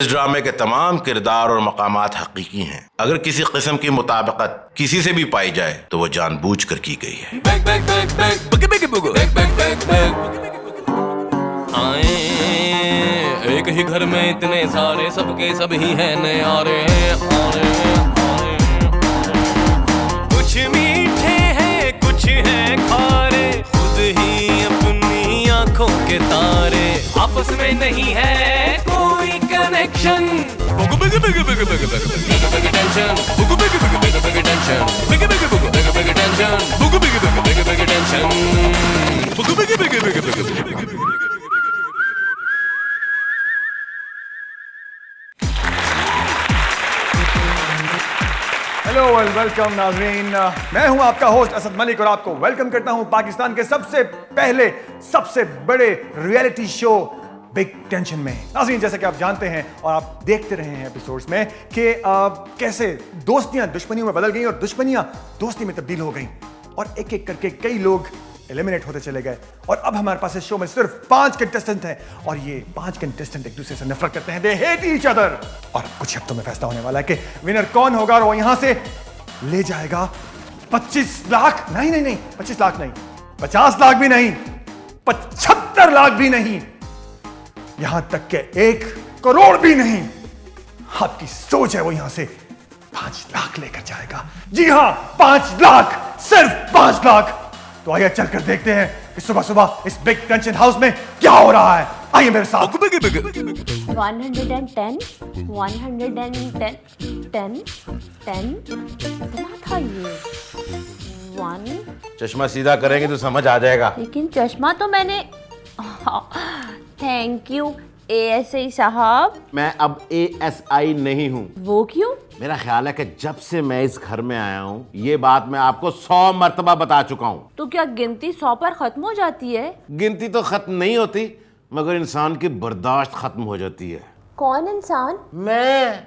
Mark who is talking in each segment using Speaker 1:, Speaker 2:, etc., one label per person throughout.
Speaker 1: इस ड्रामे के तमाम किरदार और मकामात हकीकी हैं। अगर किसी किस्म की मुताबिकत किसी से भी पाई जाए तो वो जानबूझकर की गई है।
Speaker 2: आए एक ही घर में इतने सारे, सबके सब ही हैं नयारे। कुछ मीठे हैं कुछ हैं खारे, खुद ही अपनी आंखों के तारे। आपस में नहीं है कोई कनेक्शन।
Speaker 3: हेलो एंड वेलकम नाज़रीन, मैं हूं आपका होस्ट असद मलिक और आपको वेलकम करता हूं पाकिस्तान के सबसे पहले सबसे बड़े रियलिटी शो बिग टेंशन में। नाज़रीन, जैसे कि आप जानते हैं और आप देखते रहे हैं एपिसोड्स में कि कैसे दोस्तियां दुश्मनियों में बदल गई और दुश्मनियां दोस्ती में तब्दील हो गई और एक एक करके कई लोग एलिमिनेट होते चले गए। और अब हमारे पास इस शो में सिर्फ 5 कंटेस्टेंट हैं और ये 5 कंटेस्टेंट एक दूसरे से नफरत करते हैं। They hate each other. और कुछ हफ्तों में फैसला होने वाला है कि विनर कौन होगा और वो यहां से ले जाएगा 25 लाख। नहीं 25 लाख नहीं, 50 लाख भी नहीं, 75 लाख भी नहीं, यहां तक के 1 करोड़ भी नहीं। आपकी सोच है वो यहां से 5 लाख लेकर जाएगा। जी हां, 5 लाख, सिर्फ 5 लाख। तो आइए चलकर देखते हैं कि सुबह सुबह इस बिग टेंशन हाउस में क्या हो रहा है। आइए मेरे साथ।
Speaker 4: 110 10 इतना था ये 1।
Speaker 1: चश्मा सीधा करेंगे तो समझ आ जाएगा।
Speaker 4: लेकिन चश्मा तो मैंने थैंक यू एएसआई साहब।
Speaker 5: मैं अब एएसआई नहीं हूँ।
Speaker 4: वो क्यों?
Speaker 5: मेरा ख्याल है कि जब से मैं इस घर में आया हूँ ये बात मैं आपको 100 मर्तबा बता चुका हूँ।
Speaker 4: तो क्या गिनती 100 पर खत्म हो जाती है?
Speaker 5: गिनती तो खत्म नहीं होती मगर इंसान की बर्दाश्त खत्म हो जाती है।
Speaker 4: कौन इंसान?
Speaker 5: मैं।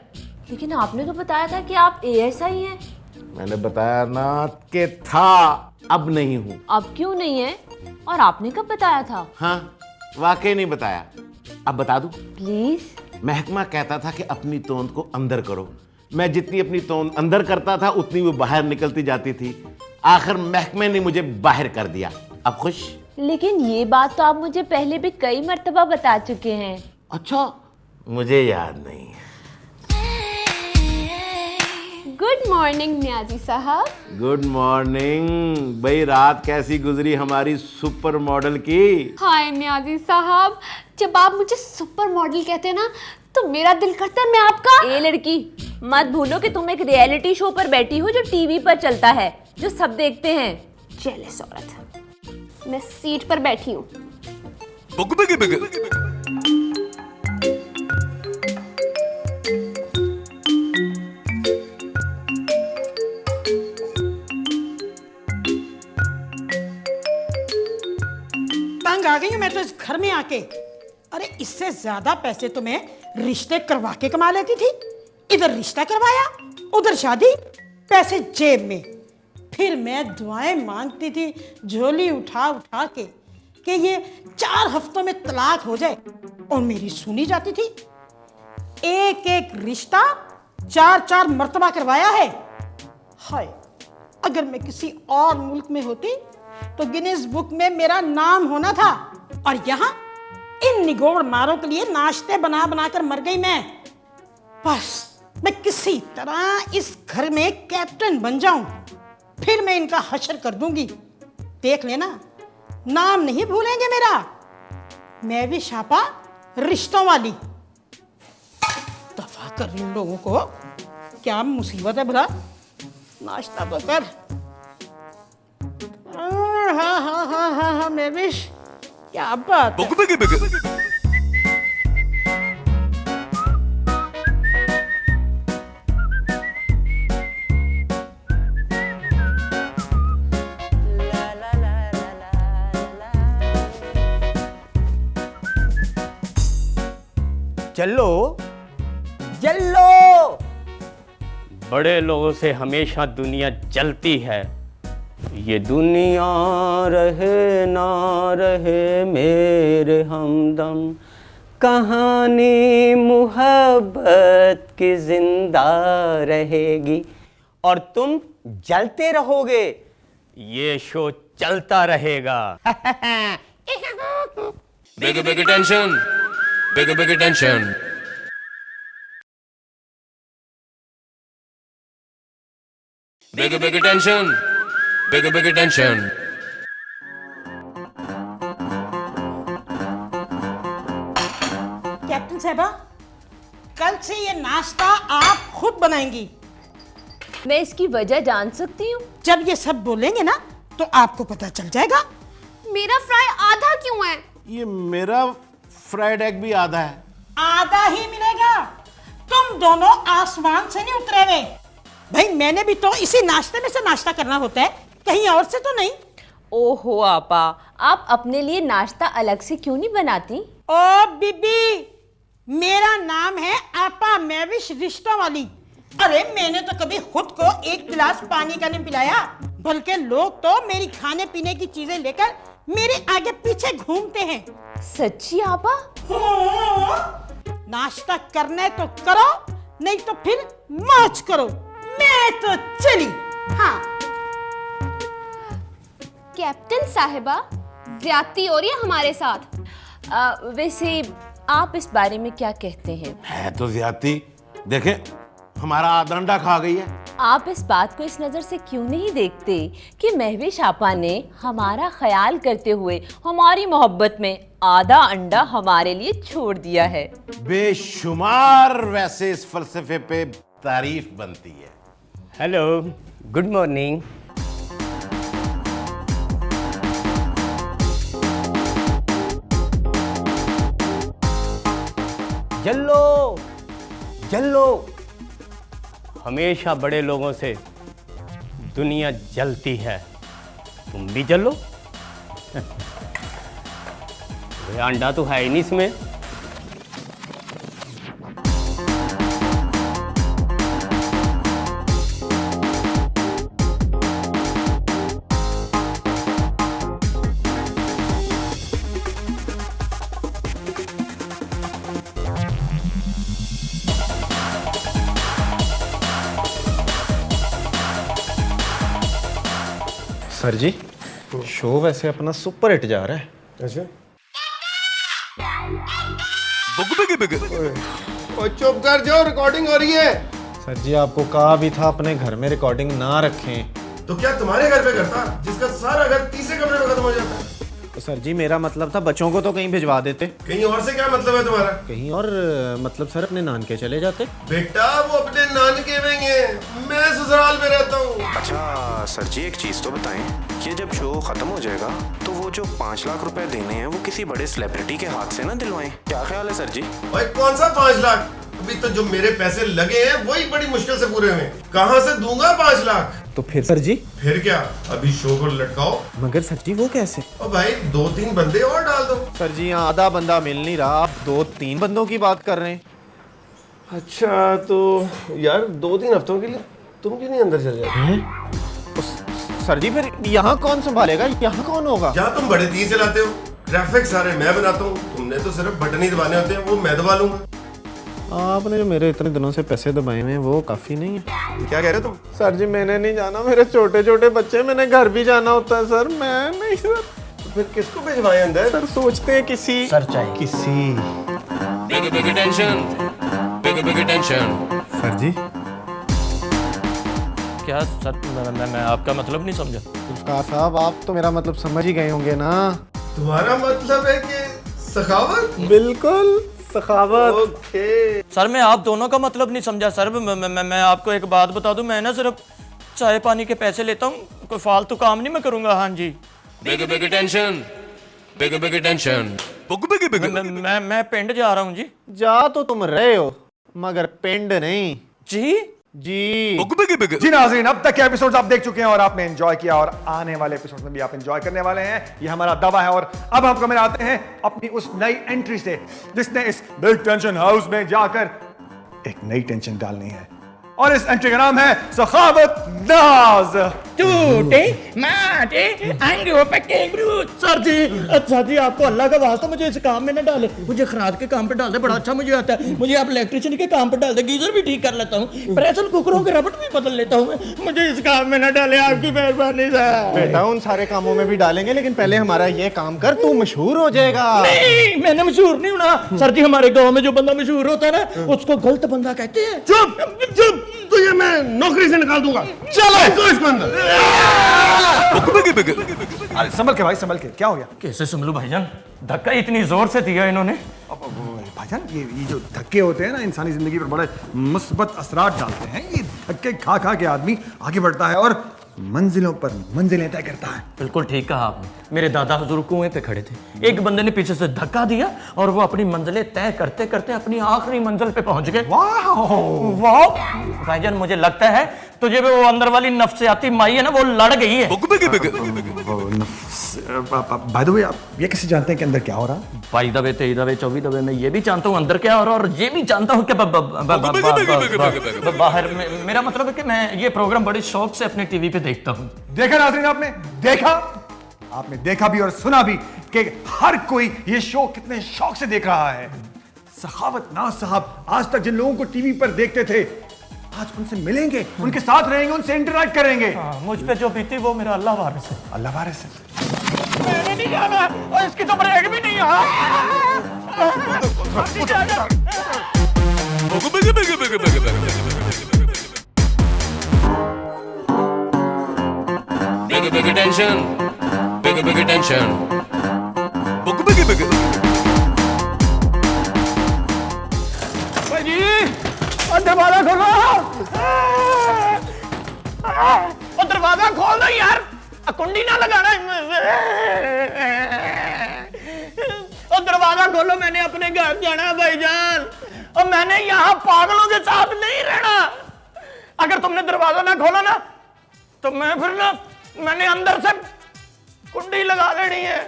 Speaker 4: लेकिन आपने तो बताया था कि आप एएसआई हैं।
Speaker 5: मैंने बताया ना कि था, अब नहीं हूँ।
Speaker 4: अब क्यों नहीं है? और आपने कब बताया था?
Speaker 5: हाँ, वाकई नहीं बताया। अब बता दूं?
Speaker 4: प्लीज।
Speaker 5: महकमा कहता था कि अपनी तोंद को अंदर करो। मैं जितनी अपनी तोंद अंदर करता था उतनी वो बाहर निकलती जाती थी। आखिर महकमे ने मुझे बाहर कर दिया। अब खुश?
Speaker 4: लेकिन ये बात तो आप मुझे पहले भी कई मर्तबा बता चुके हैं।
Speaker 5: अच्छा, मुझे याद नहीं है।
Speaker 4: गुड मॉर्निंग नियाजी साहब।
Speaker 5: Good morning. भाई रात कैसी गुजरी हमारी सुपर मॉडल की?
Speaker 6: हाय नियाजी साहब, जब आप मुझे सुपर मॉडल कहते हैं ना तो मेरा दिल करता है मैं आपका।
Speaker 4: ए लड़की, मत भूलो कि तुम एक रियलिटी शो पर बैठी हो जो टीवी पर चलता है, जो सब देखते हैं।
Speaker 6: जेलस औरत। मैं सीट पर बैठी हूँ।
Speaker 7: तंग आ गई हूँ मैं तो इस घर में आके। अरे इससे ज्यादा पैसे तो मैं रिश्ते करवा के कमा लेती थी। इधर रिश्ता करवाया, उधर शादी, पैसे जेब में। फिर मैं दुआएं मांगती थी झोली उठा उठा के कि ये 4 हफ्तों में तलाक हो जाए और मेरी सुनी जाती थी। एक एक रिश्ता 4 मर्तबा करवाया है। हाय, अगर मैं किसी और मुल्क में होती तो गिनीज बुक में मेरा नाम होना था। और यहाँ इन निगोड़ मारों के लिए नाश्ते बना बना कर मर गई मैं। बस मैं किसी तरह इस घर में कैप्टन बन जाऊं, फिर मैं इनका हशर कर दूंगी। देख लेना, नाम नहीं भूलेंगे मेरा। मैं भी छापा रिश्तों वाली। दफा कर इन लोगों को, क्या मुसीबत है भला। नाश्ता तो कर। हाँ मैं भी, क्या बात है।
Speaker 8: चलो जल्लो।
Speaker 2: बड़े लोगों से हमेशा दुनिया जलती है। ये दुनिया रहे ना रहे मेरे हमदम,
Speaker 8: कहानी मोहब्बत की जिंदा रहेगी और तुम जलते रहोगे। ये शो चलता रहेगा।
Speaker 2: Big attention. Big attention. Big attention. Big attention.
Speaker 7: Captain साहबा, कल से ये नाश्ता आप खुद बनाएंगी।
Speaker 4: मैं इसकी वजह जान सकती हूँ?
Speaker 7: जब ये सब बोलेंगे ना तो आपको पता चल जाएगा।
Speaker 6: मेरा फ्राई आधा क्यों है?
Speaker 5: ये मेरा फ्राइड एग भी आधा है।
Speaker 7: आधा ही मिलेगा। तुम दोनों आसमान से नहीं उतरे हुए। भाई मैंने भी तो इसी नाश्ते में से नाश्ता करना होता है, कहीं और से तो नहीं।
Speaker 4: ओहो आपा, आप अपने लिए नाश्ता अलग से क्यों नहीं बनाती?
Speaker 7: ओ बीबी, मेरा नाम है आपा मैविश रिश्तों वाली। अरे मैंने तो कभी खुद को एक गिलास पानी का नहीं पिलाया, बल्कि लोग तो मेरी खाने पीने की चीजें लेकर मेरे आगे पीछे घूमते हैं।
Speaker 4: सच्ची आपा?
Speaker 7: नाश्ता करना है तो करो, नहीं तो फिर मौज करो। मैं तो चली। हाँ
Speaker 6: कैप्टन साहिबा, ज्यादती हो रही है हमारे साथ।
Speaker 4: वैसे आप इस बारे में क्या कहते हैं?
Speaker 5: है तो ज्यादती। देखें, हमारा आधा अंडा खा गई है।
Speaker 4: आप इस बात को इस नजर से क्यों नहीं देखते कि महविश आपा ने हमारा ख्याल करते हुए हमारी मोहब्बत में आधा अंडा हमारे लिए छोड़ दिया है।
Speaker 5: बेशुमार वैसे इस फलसफे पे तारीफ बनती है।
Speaker 8: Hello, good morning. जल्लो जल्लो। हमेशा बड़े लोगों से दुनिया जलती है, तुम भी जलो। अंडा तो है ही नहीं इसमें।
Speaker 9: सर जी, शो वैसे अपना सुपर हिट जा रहा है। अच्छा,
Speaker 10: चुप कर जाओ, रिकॉर्डिंग हो रही है।
Speaker 9: सर जी, आपको कहा भी था अपने घर में रिकॉर्डिंग ना रखें।
Speaker 10: तो क्या तुम्हारे घर पे करता, जिसका सारा घर तीसरे कमरे में खत्म हो जाता है?
Speaker 9: तो सर जी, मेरा मतलब था बच्चों को तो कहीं भिजवा देते।
Speaker 10: कहीं और से क्या मतलब है तुम्हारा?
Speaker 9: कहीं और मतलब सर अपने नानके चले जाते।
Speaker 10: बेटा वो अपने नानके में हैं, मैं ससुराल में रहता हूँ।
Speaker 11: अच्छा सर जी, एक चीज तो बताएं, ये जब शो खत्म हो जाएगा तो वो जो 5 लाख रुपए देने हैं वो किसी बड़े सेलिब्रिटी के हाथ से ना दिलवाएं, क्या ख्याल है सर जी?
Speaker 10: भाई कौन सा 5 लाख? अभी तो जो मेरे पैसे लगे हैं वही बड़ी मुश्किल से पूरे हुए। कहाँ से दूंगा 5 लाख?
Speaker 9: तो फिर सर जी?
Speaker 10: फिर क्या, अभी शो को लटकाओ।
Speaker 9: मगर सर जी वो कैसे?
Speaker 10: और भाई 2-3 बंदे और डाल दो।
Speaker 9: सर जी, यहाँ आधा बंदा मिल नहीं रहा, आप 2-3 बंदों की बात कर रहे हैं।
Speaker 10: अच्छा तो यार 2-3 हफ्तों के लिए तुम क्यों नहीं अंदर चले जाते?
Speaker 9: सर जी फिर यहाँ कौन संभालेगा, यहाँ कौन होगा?
Speaker 10: यहाँ तुम बड़े तीर चलाते हो, ग्राफिक्स सारे मैं बनाता हूँ, तुमने तो सिर्फ बटन ही दबाने होते हैं, वो मैं दबा लूंगा।
Speaker 9: आपने जो मेरे इतने दिनों से पैसे दबाए हुए हैं वो काफी नहीं है।
Speaker 10: क्या कह रहे हो तुम?
Speaker 9: सर जी मैंने नहीं जाना, मेरे छोटे छोटे बच्चे, मैंने घर भी जाना होता है सर। मैं नहीं सर।
Speaker 10: तो फिर किसको भिजवाए अंदर?
Speaker 9: सर सोचते हैं किसी
Speaker 8: सर चाहिए
Speaker 9: किसी।
Speaker 2: Big attention. Big attention.
Speaker 9: Sir ji
Speaker 8: क्या सर, मैं आपका मतलब नहीं समझा।
Speaker 9: गुलकार साहब, आप तो मेरा मतलब समझ ही गए होंगे ना।
Speaker 10: तुम्हारा मतलब है कि सखावत?
Speaker 9: बिल्कुल सखावत।
Speaker 10: ओके
Speaker 8: सर मैं आप दोनों का मतलब नहीं समझा सर। मैं आपको एक बात बता दूं, मैं ना सिर्फ चाय पानी के पैसे लेता हूँ, कोई फालतू काम नहीं मैं करूँगा। हाँ जी।
Speaker 2: Big attention. Big attention.
Speaker 8: मैं पिंड जा रहा हूँ जी।
Speaker 9: जा तो तुम रहे हो मगर पिंड नहीं।
Speaker 8: जी
Speaker 9: जी
Speaker 3: जी नाज़रीन, अब तक के एपिसोड्स आप देख चुके हैं और आपने एंजॉय किया और आने वाले एपिसोड्स में भी आप एंजॉय करने वाले हैं, ये हमारा दावा है। और अब हम कमेंट आते हैं अपनी उस नई एंट्री से जिसने इस बिग टेंशन हाउस में जाकर एक नई टेंशन डालनी है। और इस एंट्री का नाम है सखावत नाज।
Speaker 8: टूटे माटे अंगों पे केंगरू। सर जी, अच्छा जी, आपको अल्लाह का वास्ता मुझे इस काम में न डाले, मुझे खराद के काम पे डाल दे, बड़ा अच्छा मुझे आता है। मुझे आप इलेक्ट्रिशियन के काम पे डाल दे, गीजर भी ठीक कर लेता हूँ, प्रेशर कुकरों के रबड़ भी बदल लेता हूँ, मुझे इस काम में न डाले, आपकी मेहरबानी सर।
Speaker 9: बेटा उन सारे कामों में भी डालेंगे, लेकिन पहले हमारा ये काम कर, तू मशहूर हो जाएगा।
Speaker 8: नहीं, मैंने मशहूर नहीं होना सर जी। हमारे गांव में जो बंदा मशहूर होता है ना, उसको गलत बंदा कहते हैं।
Speaker 10: चुप चुप, तुझे मैं नौकरी से निकाल दूंगा। चलो इसको अंदर।
Speaker 3: अरे संभल के भाई, संभल के। क्या हो गया?
Speaker 8: कैसे संभलूं भाईजान, धक्का इतनी जोर से दिया इन्होंने।
Speaker 3: भाईजान, ये जो धक्के होते हैं ना, इंसानी जिंदगी पर बड़े मुस्बत असरात डालते हैं। ये धक्के खा खा के आदमी आगे बढ़ता है और मंजिलों पर मंजिलें तय करता है।
Speaker 8: बिल्कुल ठीक कहा आपने। मेरे दादा हुजूर कुएं पे खड़े थे, एक बंदे ने पीछे से धक्का दिया और वो अपनी मंजिलें तय करते करते अपनी आखिरी मंजिल पे पहुंच गए।
Speaker 3: वाह
Speaker 8: वाह भाईजान, मुझे लगता है तुझे वो अंदर वाली नफ्सियाती माई है ना, वो लड़ गई है।
Speaker 3: बाय द वे, आप ये कैसे जानते हैं कि अंदर क्या हो रहा है?
Speaker 8: 22 दवे 23 दवे 24 दवे मैं ये भी जानता हूँ अंदर क्या हो रहा है, और ये भी जानता हूँ कि बाहर। मेरा मतलब है कि मैं ये प्रोग्राम बड़े शौक से अपने टीवी पे देखता हूँ।
Speaker 3: देखा नाज़रीन, आपने देखा भी और सुना भी कि हर कोई ये शो कितने शौक से देख रहा है। सखावत नाज साहब आज तक जिन लोगों को टीवी पर देखते थे, आज उनसे मिलेंगे, उनके साथ रहेंगे, उनसे इंटरैक्ट करेंगे।
Speaker 8: मुझ पे जो बीती वो मेरा अल्लाह वारिस है।
Speaker 3: अल्लाह वारिस है।
Speaker 8: मैंने नहीं जाना, और इसकी तो ब्रेक भी नहीं है।
Speaker 2: Big attention. Big attention. Big.
Speaker 8: भाई जी, दरवाजा खोलो। और दरवाजा खोल दो यार, कुंडी ना लगाना। और दरवाजा खोलो, मैंने अपने घर जाना है भाईजान, और मैंने यहाँ पागलों के साथ नहीं रहना। अगर तुमने दरवाजा ना खोला ना, तो मैं फिर ना, मैंने अंदर से कुंडी लगा लेनी है।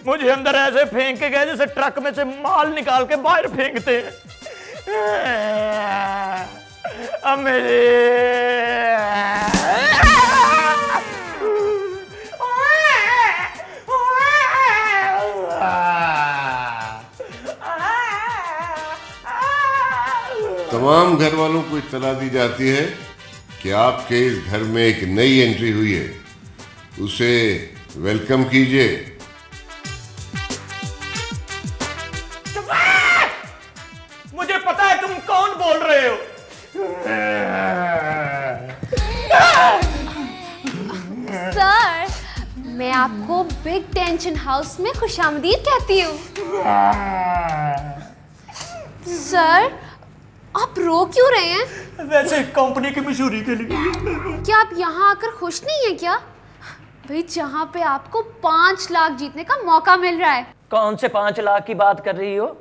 Speaker 8: मुझे अंदर ऐसे फेंक के गए जैसे ट्रक में से माल निकाल के बाहर फेंकते हैं। अब मेरे
Speaker 10: तमाम घर वालों को इत्तला दी जाती है कि आपके इस घर में एक नई एंट्री हुई है, उसे वेलकम कीजिए।
Speaker 8: मुझे पता है तुम कौन बोल रहे हो।
Speaker 6: सर, मैं आपको बिग टेंशन हाउस में खुशामदीद कहती हूँ। सर, आप रो क्यों रहे हैं?
Speaker 8: वैसे कंपनी की मशहूरी के लिए।
Speaker 6: क्या आप यहाँ आकर खुश नहीं है क्या? भाई, जहाँ पे आपको 5 लाख जीतने का मौका मिल रहा है।
Speaker 8: कौन से 5 लाख की बात कर रही हो?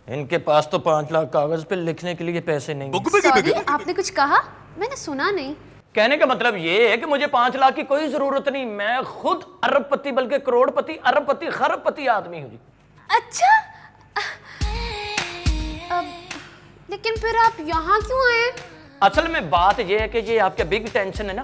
Speaker 8: इनके पास तो 5 लाख कागज पे लिखने के लिए पैसे नहीं।
Speaker 6: सॉरी, आपने कुछ कहा? मैंने सुना नहीं।
Speaker 8: कहने का मतलब ये है कि मुझे 5 लाख की कोई जरूरत नहीं, मैं खुद अरबपति, बल्कि करोड़पति, अरबपति, खरबपति आदमी हूँ।
Speaker 6: अच्छा, लेकिन फिर आप यहाँ क्यों आए?
Speaker 8: असल में बात ये है कि ये आपका बिग टेंशन है ना,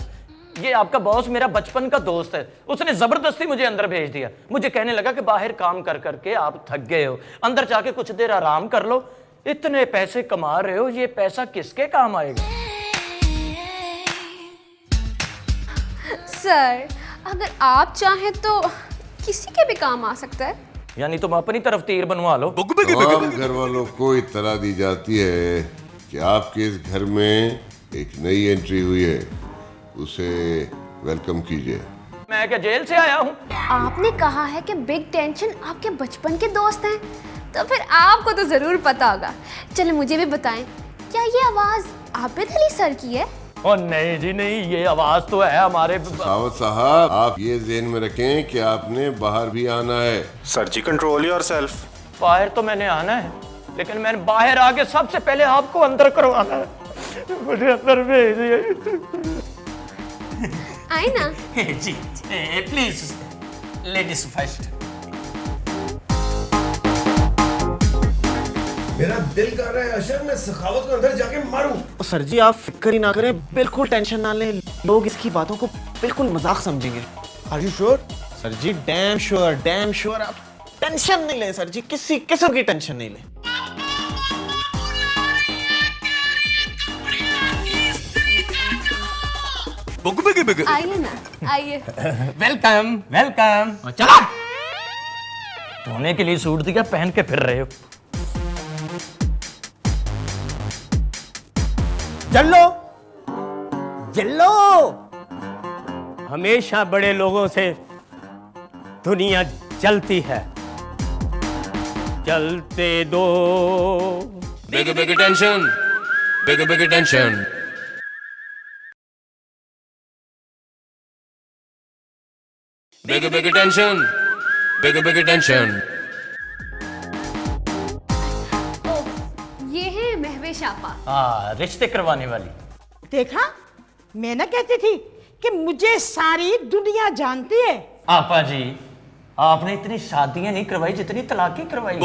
Speaker 8: ये आपका बॉस मेरा बचपन का दोस्त है, उसने जबरदस्ती मुझे अंदर भेज दिया। मुझे कहने लगा कि बाहर काम कर करके आप थक गए हो, अंदर जाके कुछ देर आराम कर लो, इतने पैसे कमा रहे हो, ये पैसा किसके काम आएगा?
Speaker 6: सर, अगर आप चाहें तो किसी के भी काम आ सकता है।
Speaker 8: यानी तुम अपनी तरफ तीर बनवा लो।
Speaker 10: तमाम घर वालों को इत्तला दी जाती है कि आपके इस घर में एक नई एंट्री हुई है, उसे वेलकम कीजिए।
Speaker 8: मैं क्या जेल से आया हूँ?
Speaker 6: आपने कहा है कि बिग टेंशन आपके बचपन के दोस्त हैं, तो फिर आपको तो जरूर पता होगा। चलो मुझे भी बताएं, क्या ये आवाज आबिद अली सर की है?
Speaker 8: ओ नहीं जी नहीं, ये आवाज तो है हमारे।
Speaker 10: सावत साहब, आप ये ज़हन में रखें कि आपने बाहर भी आना है।
Speaker 11: सर जी, कंट्रोल योरसेल्फ।
Speaker 8: बाहर तो मैंने आना है, लेकिन मैंने बाहर आके सबसे पहले आपको अंदर करवाना है। मुझे अंदर भेज दिया।
Speaker 6: आए ना
Speaker 8: जी, प्लीज लेडीज फर्स्ट।
Speaker 9: मेरा दिल कर रहा है अशर मैं सखावत को अंदर जाके मारूं।
Speaker 8: सर जी आप फिक्र ही ना करें, बिल्कुल टेंशन ना लें, लोग इसकी बातों को बिल्कुल मजाक समझेंगे।
Speaker 9: Are you sure?
Speaker 8: Sir ji damn sure, आप टेंशन नहीं लें सर जी, किसी किस्म की टेंशन नहीं लें।
Speaker 6: आइए ना, आइए।
Speaker 8: वेलकम। चला धोने के लिए सूट दिया, पहन के फिर रहे हो।
Speaker 12: जल्लो हमेशा बड़े लोगों से दुनिया जलती है, जलते दो।
Speaker 2: Bigger, bigger tension. Bigger, bigger tension. Bigger, bigger tension. Bigger, bigger tension.
Speaker 6: ये है महवेश आपा।
Speaker 8: हाँ, रिश्ते करवाने वाली।
Speaker 7: देखा, मैं ना कहती थी कि मुझे सारी दुनिया जानती है।
Speaker 8: आपा जी, आपने इतनी शादियां नहीं करवाई जितनी तलाकें करवाई।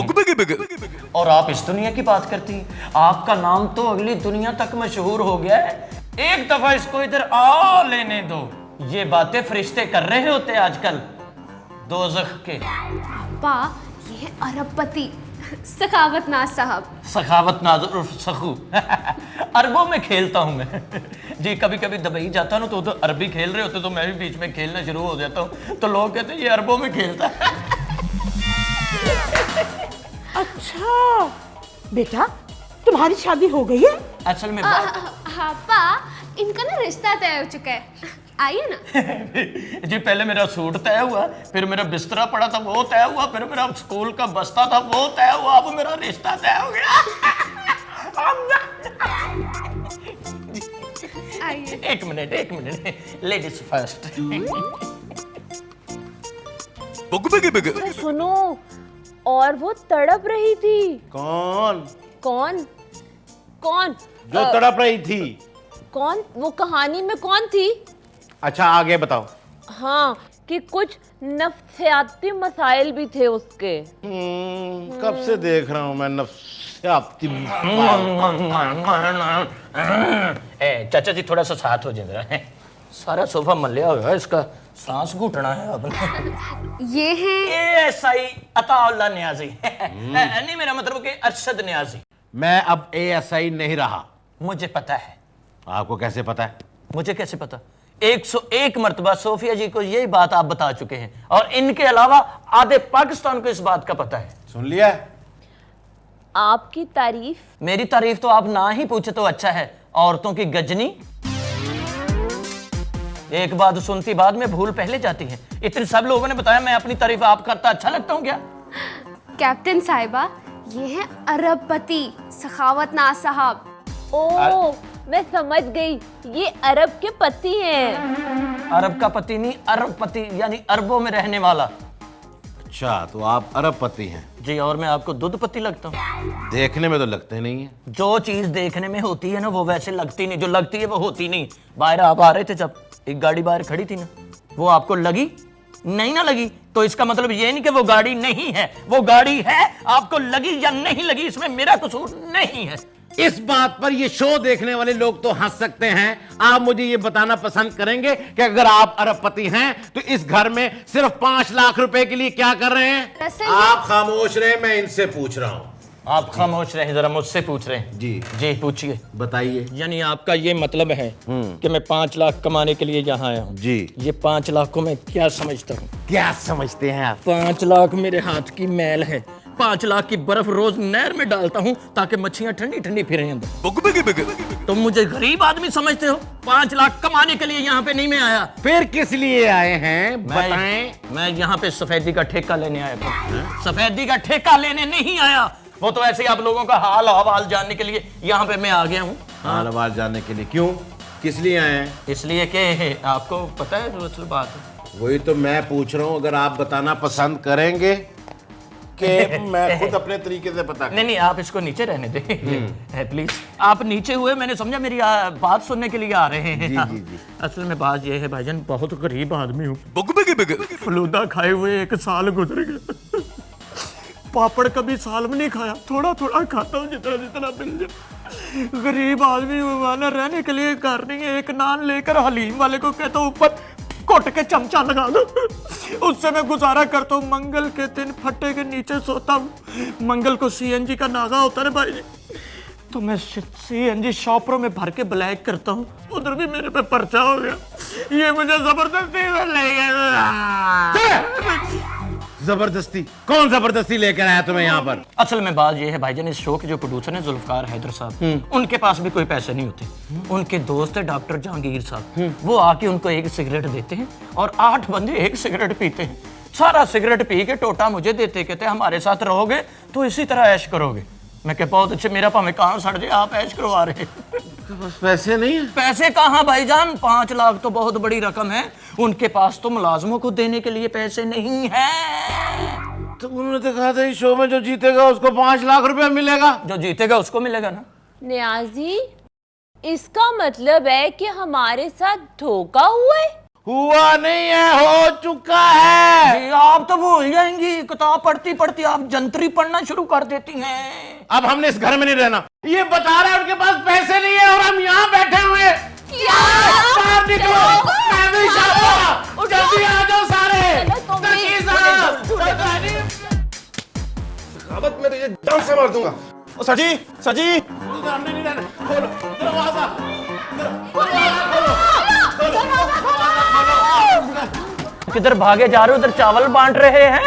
Speaker 8: और आप इस दुनिया की बात करती हैं। आपका नाम तो अगली दुनिया तक मशहूर हो गया है। एक दफा इसको इधर आ लेने दो। ये बातें फरिश्ते कर रहे होते हैं आजकल दोज़ख के।
Speaker 6: पा ये है अरबपति सखावत नाज साहब।
Speaker 8: सखावत नाज उर्फ सखू। अरबों में खेलता हूँ मैं जी। कभी कभी दुबई जाता हूँ तो उधर अरबी खेल रहे होते तो मैं भी बीच में खेलना शुरू हो जाता हूँ, तो लोग कहते हैं ये अरबों में खेलता है।
Speaker 7: अच्छा बेटा, तुम्हारी शादी हो गई है?
Speaker 8: असल में
Speaker 6: हाँ पा, इनका ना रिश्ता तय हो चुका है। आइए ना।
Speaker 8: जी पहले मेरा सूट तय हुआ, फिर मेरा बिस्तरा पड़ा था वो तय हुआ, फिर मेरा स्कूल का बस्ता था वो तय हुआ, अब मेरा रिश्ता तय हो गया।
Speaker 6: आइए।
Speaker 8: एक मिनट, लेडीज फर्स्ट।
Speaker 4: सुनो, और वो तड़प रही थी।
Speaker 5: कौन
Speaker 4: कौन कौन
Speaker 5: जो तड़प रही थी?
Speaker 4: कौन वो कहानी में कौन थी?
Speaker 5: अच्छा आगे बताओ।
Speaker 4: हाँ, कि कुछ नफ्सियाती मसाइल भी थे उसके।
Speaker 5: कब से देख रहा हूँ मैं नफ्सियाती
Speaker 8: चाचा जी थोड़ा सा साथ हो जाए। सारा सोफा मलिया हुआ है, इसका सांस घुटना है आपने।
Speaker 6: ये है
Speaker 8: ASI अताउल्लाह नियाज़ी। नहीं मेरा मतलब कि अरशद नियाज़ी।
Speaker 5: मैं अब ASI नहीं रहा।
Speaker 8: मुझे पता है।
Speaker 5: आपको कैसे पता है?
Speaker 8: मुझे कैसे पता? 101 मर्तबा सोफिया जी को यही बात आप बता चुके हैं, और इनके अलावा आधे पाकिस्तान को इस बात का पता है।
Speaker 5: सुन लिया?
Speaker 4: आपकी तारीफ?
Speaker 8: मेरी तारीफ तो आप ना ही पूछे तो अच्छा है। औरतों की गजनी एक बात सुनती बाद में भूल पहले जाती है। इतने सब लोगों ने बताया, मैं अपनी तारीफ आप करता अच्छा लगता हूँ क्या?
Speaker 6: कैप्टन साहिबा, ये है अरबपति सखावत नाज साहब।
Speaker 4: ओ, मैं समझ गई, ये अरब के पति हैं।
Speaker 8: अरब का पति नहीं, अरबपति यानी अरबों में रहने वाला।
Speaker 5: अच्छा, तो आप अरबपति हैं?
Speaker 8: जी, और मैं आपको दूधपति लगता हूँ।
Speaker 5: देखने में तो लगते नहीं है।
Speaker 8: जो चीज देखने में होती है ना वो वैसे लगती नहीं, जो लगती है वो होती नहीं। बाहर आप आ रहे थे जब एक गाड़ी बाहर खड़ी थी ना, वो आपको लगी नहीं ना लगी, तो इसका मतलब ये नहीं कि वो गाड़ी नहीं है, वो गाड़ी है। आपको लगी या नहीं लगी इसमें मेरा कसूर नहीं है।
Speaker 5: इस बात पर ये शो देखने वाले लोग तो हंस सकते हैं। आप मुझे ये बताना पसंद करेंगे कि अगर आप अरबपति हैं तो इस घर में सिर्फ 5 लाख रुपए के लिए क्या कर रहे हैं? आप खामोश रहे, मैं इनसे पूछ रहा हूँ।
Speaker 8: आप खामोश रहे, जरा मुझसे पूछ रहे हैं। जी पूछिए,
Speaker 5: बताइए।
Speaker 8: यानी आपका ये मतलब है कि मैं 5 लाख कमाने के लिए यहाँ आया हूँ?
Speaker 5: जी।
Speaker 8: ये 5 लाख को मैं क्या समझता हूँ?
Speaker 5: क्या समझते हैं आप?
Speaker 8: 5 लाख मेरे हाथ की मैल है। 5 लाख की बर्फ रोज नहर में डालता हूँ ताकि मच्छियाँ ठंडी ठंडी फिरें अंदर। तुम मुझे गरीब आदमी समझते हो? 5 लाख कमाने के लिए यहाँ पे नहीं मैं आया।
Speaker 5: फिर किस लिए आए हैं बताएं?
Speaker 8: मैं यहाँ पे सफेदी का ठेका लेने आया था। सफेदी का ठेका लेने नहीं आया, वो तो ऐसे ही आप लोगों का हाल हवाल जानने के लिए यहाँ पे मैं आ गया हूँ।
Speaker 5: हाल हवाल जानने के लिए? क्यों, किस लिए आए हैं?
Speaker 8: इसलिए कि आपको पता है दूसरी बात है।
Speaker 5: वही तो मैं पूछ रहा हूँ, अगर आप बताना पसंद करेंगे कि मैं खुद अपने तरीके से पता।
Speaker 8: नहीं, आप इसको नीचे रहने दें प्लीज। आप नीचे हुए, मैंने समझा मेरी बात सुनने के लिए आ रहे हैं।
Speaker 5: जी।
Speaker 8: असल में बात यह है भाईजान, बहुत गरीब आदमी हूँ। फलूदा खाए हुए 1 साल गुजर गया। पापड़ कभी साल में नहीं खाया, थोड़ा थोड़ा खाता हूँ जितना जितना मिल जाए। गरीब आदमी वाला रहने के लिए घर नहीं है, एक नान लेकर हलीम वाले को कहता हूँ ऊपर कोट के चमचा लगा दो, उससे मैं गुजारा करता हूँ। मंगल के दिन फट्टे के नीचे सोता हूँ। मंगल को सीएनजी का नागा होता है भाई जी, तो मैं सीएनजी शॉपरों में भर के ब्लैक करता हूँ। उधर भी मेरे पे पर्चा हो गया, ये मुझे जबरदस्ती ले गया।
Speaker 5: जबरदस्ती? कौन जबरदस्ती लेकर आया तुम्हें यहाँ पर?
Speaker 8: असल में बात ये है भाईजान, इस शो के जो प्रोड्यूसर हैं जुल्फकार हैदर साहब, उनके पास भी कोई पैसे नहीं होते। उनके दोस्त है डॉक्टर जहांगीर साहब, वो आके उनको एक सिगरेट देते हैं और 8 बंदे एक सिगरेट पीते हैं। सारा सिगरेट पी के टोटा मुझे देते, कहते हमारे साथ रहोगे तो इसी तरह ऐश करोगे। मैं कह बहुत अच्छे, मेरा भाਵੇਂ कहाँ सड़ जाए, आप ऐश करवा रहे हैं।
Speaker 5: तो बस पैसे नहीं है?
Speaker 8: पैसे कहाँ भाईजान, 5 लाख तो बहुत बड़ी रकम है, उनके पास तो मुलाजमों को देने के लिए पैसे नहीं है।
Speaker 5: तो उन्होंने तो कहा था इस शो में जो जीतेगा उसको 5 लाख रुपए मिलेगा।
Speaker 8: जो जीतेगा उसको मिलेगा ना।
Speaker 4: नियाजी, इसका मतलब है कि हमारे साथ धोखा हुआ है?
Speaker 5: हुआ नहीं है, हो चुका है।
Speaker 8: जी, आप तो भूल जाएंगी, किताब पढ़ती पढ़ती आप जंतरी पढ़ना शुरू कर देती हैं।
Speaker 5: अब हमने इस घर में नहीं रहना। ये बता रहा है उनके पास पैसे नहीं है और हम यहाँ बैठे हुए। बाहर निकलो, मैं भी शाबाश, जल्दी आ जाओ सारे।
Speaker 9: सखावत में तुझे जान से मार दूंगा। ओ सजी, सजी,
Speaker 5: हमने नहीं रहना। खोलो दरवाजा,
Speaker 8: किधर भागे जा रहे हो? उधर चावल बांट रहे हैं।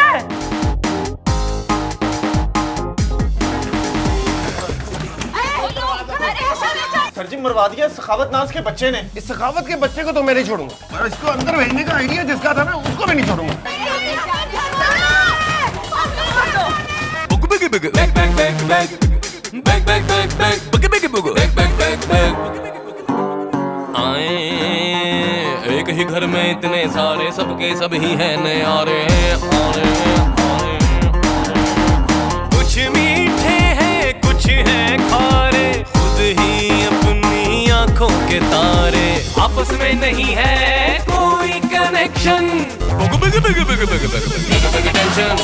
Speaker 9: सर जी मरवा दिया सखावत नाज के बच्चे ने। इस सखावत के बच्चे को तो मैं नहीं छोड़ूंगा, और इसको अंदर भेजने का आइडिया जिसका था ना उसको भी नहीं छोड़ूंगा।
Speaker 2: एक ही घर में इतने सारे, सबके सब ही है नयारे। कुछ मीठे हैं कुछ हैं खारे, खुद ही अपनी आंखों के तारे। आपस में नहीं है कोई कनेक्शन, टेंशन